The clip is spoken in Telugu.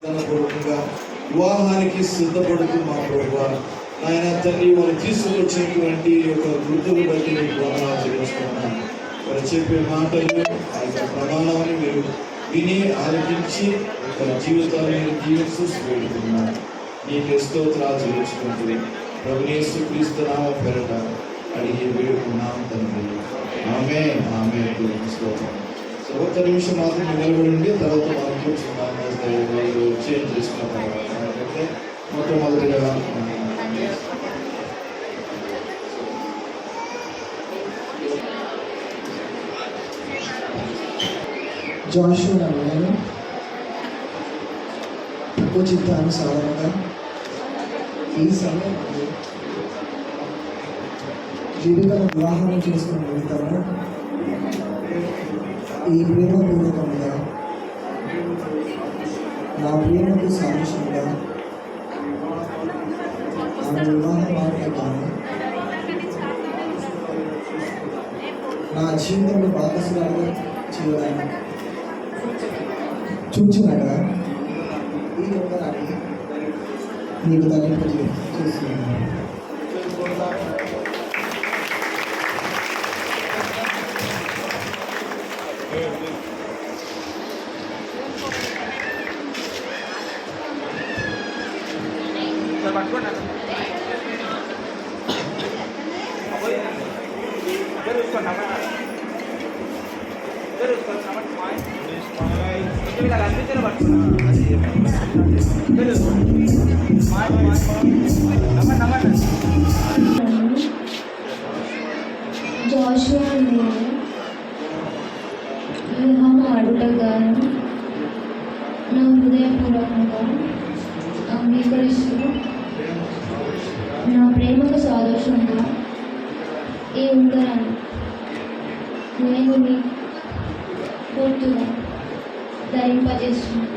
పూర్వకంగా వివాహానికి సిద్ధపడుతూ మా ప్రభువా ఆయన తండ్రి వారు తీసుకొచ్చినటువంటి యొక్క గుర్తులు బట్టి మీకు వందనాలు చెల్లిస్తున్నాను. వారు చెప్పే మాటలు ఆ యొక్క ప్రమాణాన్ని మీరు విని ఆలోచించి వారి జీవితాన్ని మీరు జీవిస్తూ వేడుకున్నారు. నీకు స్తోత్రాలు చెల్లించుకుంటుంది. ప్రభువు యేసు క్రీస్తు నామమున పేరట అడిగి వేడుకున్నాం తండ్రి. ఆమేన్ ఆమేన్. స్తోత్రం. ఒక్క నిమిషం మాత్రం నిలబడి తర్వాత మనం కూర్చున్నాము. చేంజ్ చేసుకున్న తర్వాత అంటే మొట్టమొదటిగా జాషువా నేను తక్కువ చిత్తానుసారంగా ఈ సమయంలో జీవితం వివాహం చేసుకుని వెళ్తాము. ఈ ప్రేమపూర్వకంగా నా ప్రేమకు సాదృశ్యంగా ఆమె వివాహ మార్గాన్ని నా జీవితంలో భాగస్వామిగా చేయడానికి చూచినగా ఈ యువరాన్ని నీకు తగ్గింపు చేస్తున్నాను. జాషువా వివాహం అడుగగాను నా హృదయపూర్వకంగా అంగీకరిస్తూ నా ప్రేమకు సాదృశ్యంగా ఈ ఉంగరాన్ని నేను నీ పూర్తిగా ధరింపజేస్తున్నాను.